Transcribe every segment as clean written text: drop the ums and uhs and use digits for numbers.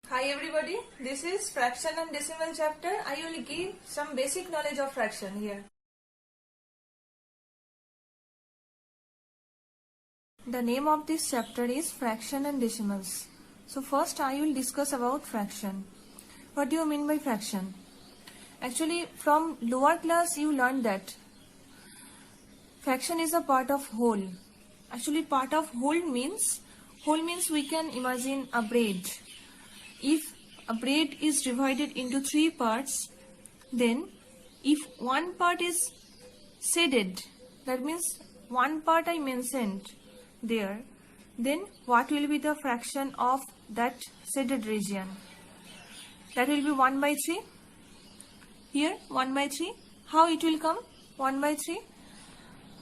Hi everybody, this is fraction and decimal chapter. I will give some basic knowledge of fraction here. The name of this chapter is fraction and decimals. So first I will discuss about fraction. What do you mean by fraction? Actually from lower class you learned that fraction is a part of whole. Actually part of whole means we can imagine a bread. If a bread is divided into three parts, then if one part is shaded, that means one part I mentioned there, then what will be the fraction of that shaded region? That will be 1 by 3. Here 1 by 3. How it will come 1 by 3?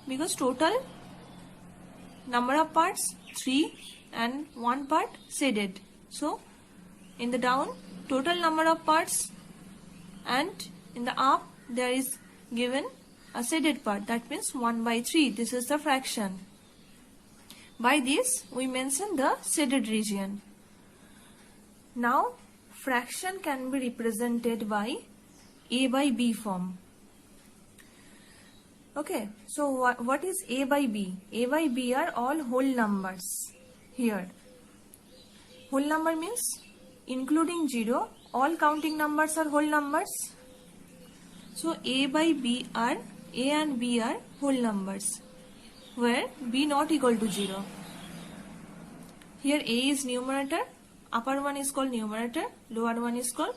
Because total number of parts 3 and one part shaded. So in the down total number of parts and in the up there is given a shaded part, that means 1 by 3. This is the fraction. By this we mention the shaded region. Now fraction can be represented by A by B form. Okay, so what is A by B? A by B are all whole numbers. Here whole number means including 0, all counting numbers are whole numbers. So A by B are, A and B are whole numbers, where B not equal to 0. Here A is numerator, upper one is called numerator, lower one is called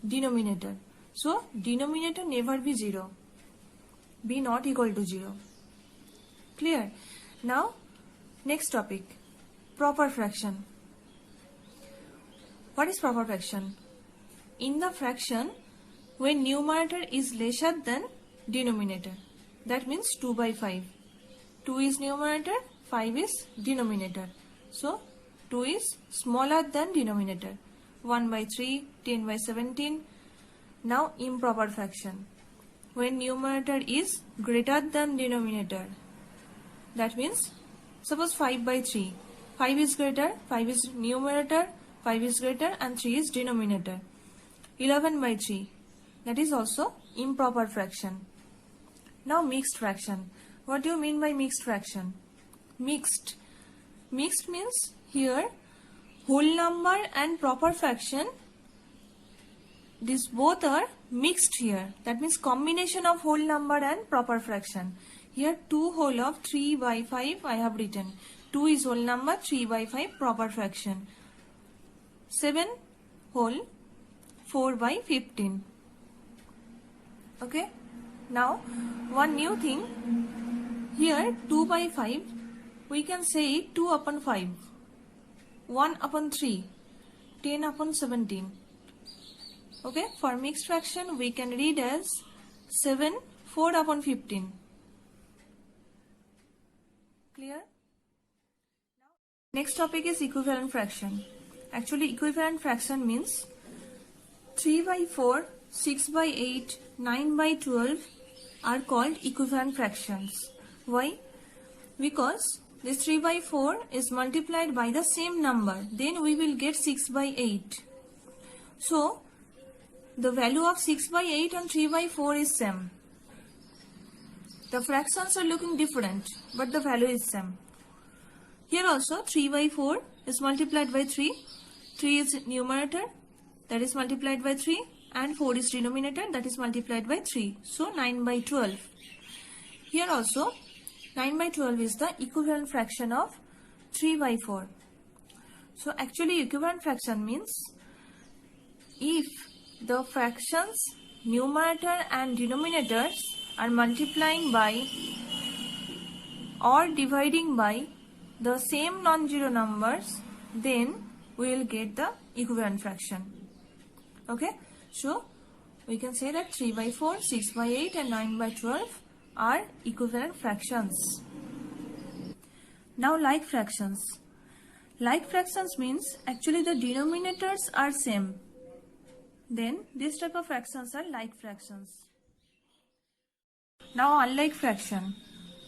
denominator. So denominator never be 0, B not equal to 0. Clear? Now next topic, proper fraction. What is proper fraction? In the fraction, when numerator is lesser than denominator, that means 2 by 5. 2 is numerator, 5 is denominator. So 2 is smaller than denominator. 1 by 3, 10 by 17. Now improper fraction. When numerator is greater than denominator, that means suppose 5 by 3. 5 is greater, 5 is numerator, 5 is greater and 3 is denominator. 11 by 3, that is also improper fraction. Now mixed fraction. What do you mean by mixed fraction? Mixed means here whole number and proper fraction, these both are mixed here. That means combination of whole number and proper fraction. Here 2 whole of 3 by 5 I have written. 2 is whole number, 3 by 5 proper fraction. 7 whole 4 by 15. Okay. Now one new thing. Here 2 by 5 we can say 2 upon 5, 1 upon 3, 10 upon 17. Okay. For mixed fraction we can read as 7 4 upon 15. Clear? Next topic is equivalent fraction. Actually equivalent fraction means 3 by 4, 6 by 8, 9 by 12 are called equivalent fractions. Why? Because this 3 by 4 is multiplied by the same number, then we will get 6 by 8. So the value of 6 by 8 and 3 by 4 is same. The fractions are looking different, but the value is same. Here also 3 by 4 is multiplied by 3. 3 is numerator, that is multiplied by 3, and 4 is denominator, that is multiplied by 3. So 9 by 12. Here also 9 by 12 is the equivalent fraction of 3 by 4. So actually equivalent fraction means if the fractions numerator and denominators are multiplying by or dividing by the same non-zero numbers, then we will get the equivalent fraction. Okay, so we can say that 3 by 4, 6 by 8 and 9 by 12 are equivalent fractions. Now like fractions. Like fractions means actually the denominators are same. Then this type of fractions are like fractions. Now unlike fraction.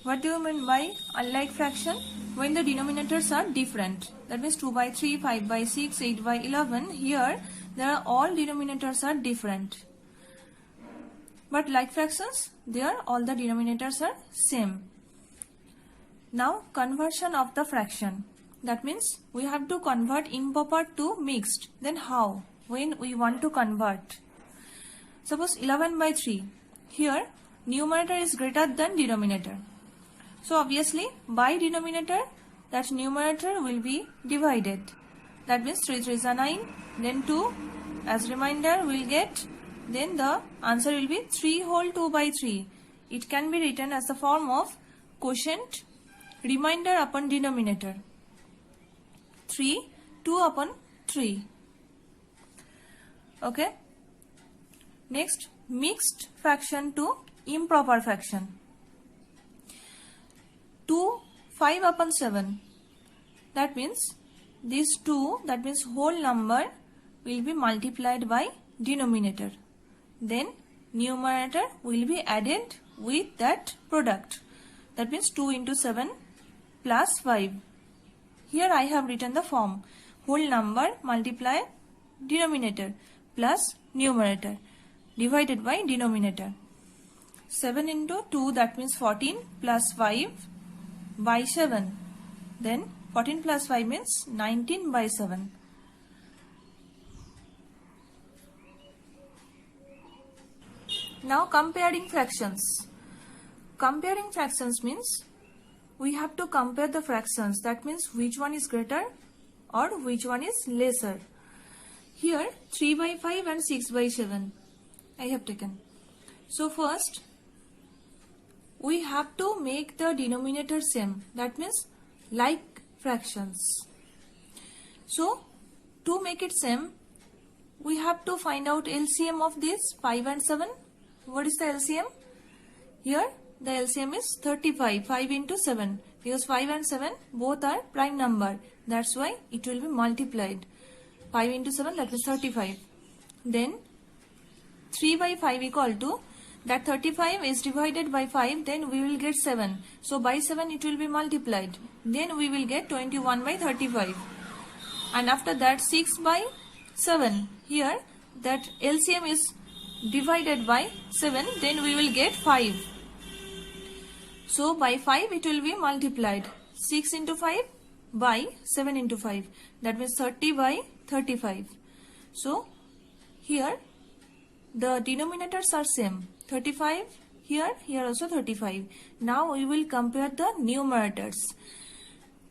What do you mean by unlike fraction? when the denominators are different. That means 2 by 3, 5 by 6, 8 by 11. Here, there are all denominators are different. But like fractions, there all the denominators are same. Now, conversion of the fraction. That means we have to convert improper to mixed. Then how? When we want to convert. Suppose 11 by 3. Here, numerator is greater than denominator. So obviously, by denominator, that numerator will be divided. That means 3 3s are 9, then 2. As reminder, we will get, then the answer will be 3 whole 2 by 3. It can be written as the form of quotient remainder upon denominator. 3, 2 upon 3. Okay. Next, mixed fraction to improper fraction. 2, 5 upon 7. That means this 2, that means whole number will be multiplied by denominator. Then numerator will be added with that product. That means 2 into 7 plus 5. Here I have written the form. Whole number multiply denominator plus numerator divided by denominator. 7 into 2, that means 14 plus 5 by 7. Then 14 plus 5 means 19 by 7. Now comparing fractions. Comparing fractions means we have to compare the fractions. That means which one is greater or which one is lesser. Here 3 by 5 and 6 by 7 I have taken. So first we have to make the denominator same. That means like fractions. So to make it same, we have to find out LCM of this 5 and 7. What is the LCM? Here the LCM is 35, 5 into 7. Because 5 and 7 both are prime number. That's why it will be multiplied. 5 into 7, that is 35. Then 3 by 5 equal to, that 35 is divided by 5, then we will get 7. So by 7 it will be multiplied. Then we will get 21 by 35. And after that 6 by 7. Here that LCM is divided by 7, then we will get 5. So by 5 it will be multiplied. 6 into 5 by 7 into 5. That means 30 by 35. So here the denominators are same. 35 here, here also 35. Now we will compare the numerators.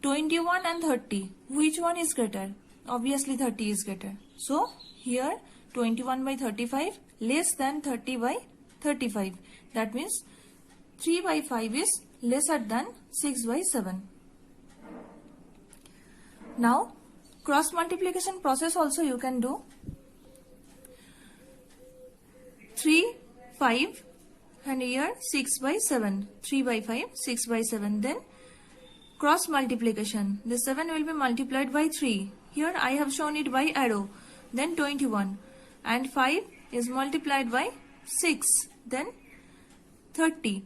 21 and 30. Which one is greater? Obviously 30 is greater. So here 21 by 35 less than 30 by 35. That means 3 by 5 is lesser than 6 by 7. Now cross multiplication process also you can do. 3, 5 and here 6 by 7. 3 by 5, 6 by 7. Then cross multiplication. The 7 will be multiplied by 3. Here I have shown it by arrow. Then 21. And 5 is multiplied by 6. Then 30.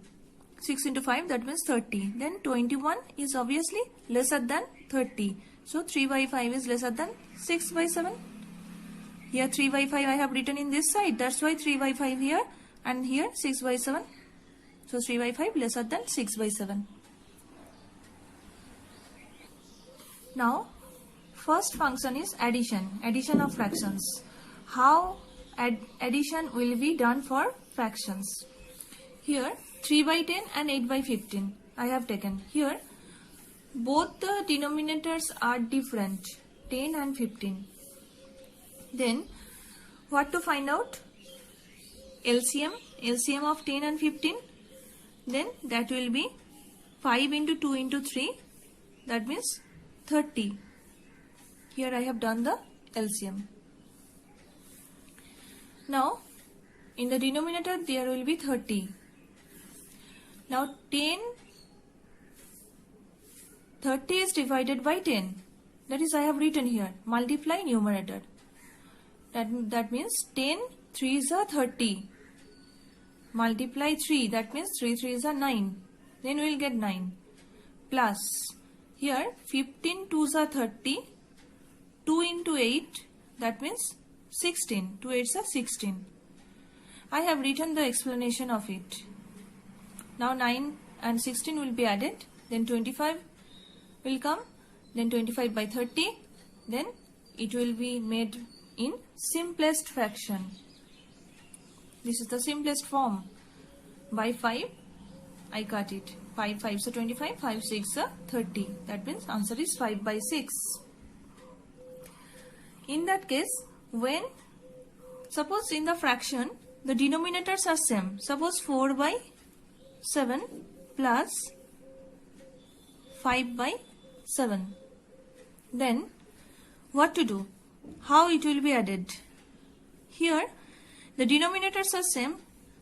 6 into 5, that means 30. Then 21 is obviously lesser than 30. So 3 by 5 is lesser than 6 by 7. Here 3 by 5 I have written in this side. That's why 3 by 5 here. And here 6 by 7. So 3 by 5 lesser than 6 by 7. Now first function is addition. Addition of fractions. How addition will be done for fractions? Here 3 by 10 and 8 by 15 I have taken. Here both the denominators are different, 10 and 15. Then what to find out? LCM. LCM of 10 and 15. Then that will be 5 into 2 into 3. That means 30. Here I have done the LCM. Now in the denominator there will be 30. Now 30 is divided by 10. That is I have written here. Multiply numerator. That means 10 3s are 30. Multiply 3. That means 3 3s are 9. Then we will get 9. Plus Here 15 2s are 30. 2 into 8, that means 16. 2 8s are 16. I have written the explanation of it. Now 9 and 16 will be added. Then 25 will come. Then 25 by 30. Then it will be made in simplest fraction. This is the simplest form. By 5, I cut it. 5 5s are 25, 5 6 are 30. That means answer is 5 by 6. In that case, when suppose in the fraction the denominators are same. Suppose 4 by 7 plus 5 by 7. Then what to do? How it will be added? Here the denominators are same.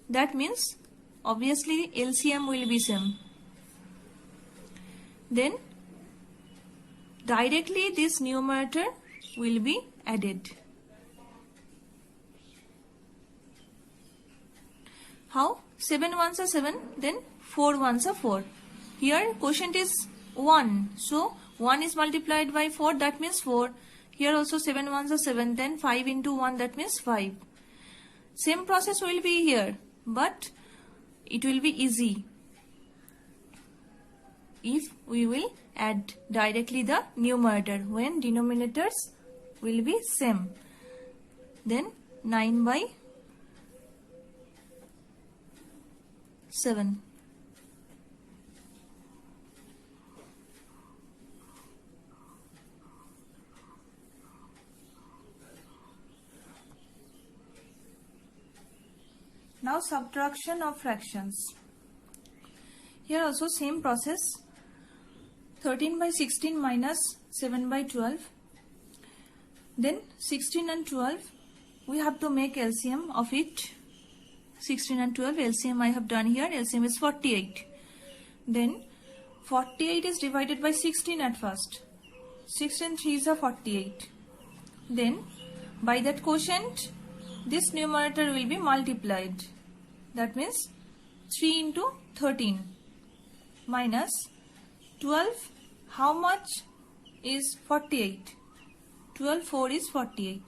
That means obviously LCM will be same. Then directly this numerator will be added. How? 7 ones are 7, then 4 ones are 4. Here quotient is 1. So 1 is multiplied by 4, that means 4. Here also 7 ones are 7, then 5 into 1, that means 5. Same process will be here, but it will be easy if we will add directly the numerator when denominators will be same. Then 9 by 7. Now subtraction of fractions. Here also same process. 13 by 16 minus 7 by 12. Then 16 and 12 we have to make LCM of it. 16 and 12 LCM I have done here. LCM is 48. Then 48 is divided by 16 at first. 16 3s are 48. Then by that quotient this numerator will be multiplied. That means 3 into 13 minus 12. How much is 48? 12 4 is 48.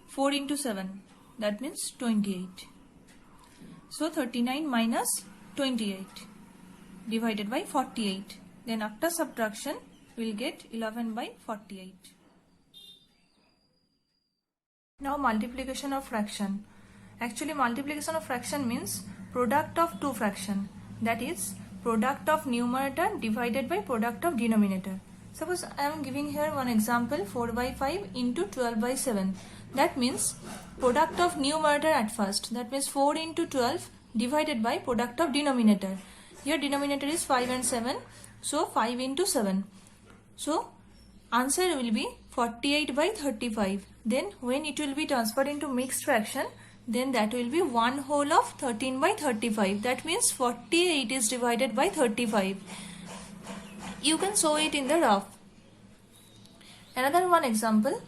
4 into 7, that means 28. So 39 minus 28 divided by 48. Then after subtraction we will get 11 by 48. Now multiplication of fraction. Actually multiplication of fraction means product of two fraction. That is product of numerator divided by product of denominator. Suppose I am giving here one example, 4 by 5 into 12 by 7. That means product of numerator at first. That means 4 into 12 divided by product of denominator. Here denominator is 5 and 7. So 5 into 7. So answer will be 48 by 35. Then when it will be transferred into mixed fraction, then that will be 1 whole of 13 by 35. That means 48 is divided by 35. You can show it in the rough. Another one example,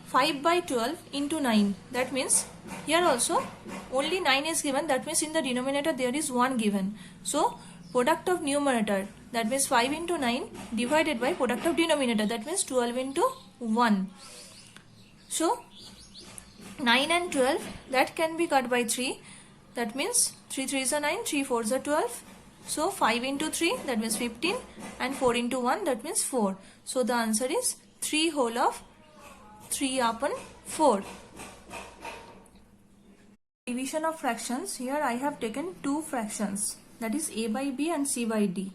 5 by 12 into 9. That means here also only 9 is given. That means in the denominator there is 1 given. So product of numerator, that means 5 into 9 divided by product of denominator, that means 12 into 1. So 9 and 12, that can be cut by 3. That means 3 3s are 9, 3 4s are 12. So 5 into 3, that means 15, and 4 into 1, that means 4. So the answer is 3 whole of 3 upon 4. Division of fractions. Here I have taken two fractions, that is a by b and c by d.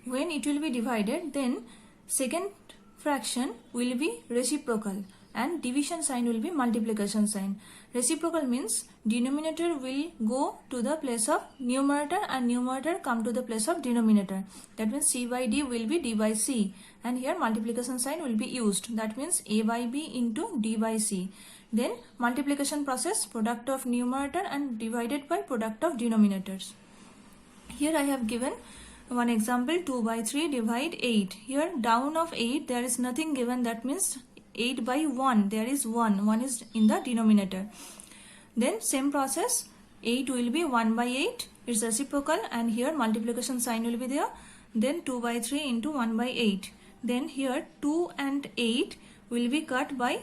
When it will be divided, then second fraction will be reciprocal and division sign will be multiplication sign. Reciprocal means denominator will go to the place of numerator and numerator come to the place of denominator. That means c by d will be d by c, and here multiplication sign will be used. That means a by b into d by c. Then multiplication process, product of numerator and divided by product of denominators. Here I have given one example, 2 by 3 divide 8. Here down of 8 there is nothing given, that means 8 by 1 there is 1 is in the denominator. Then same process, 8 will be 1 by 8, it's reciprocal, and here multiplication sign will be there. then 2 by 3 into 1 by 8. Then here 2 and 8 will be cut by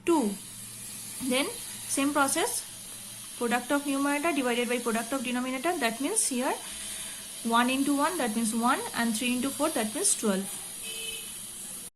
2. Then same process, product of numerator divided by product of denominator, that means here 1 into 1, that means 1, and 3 into 4, that means 12.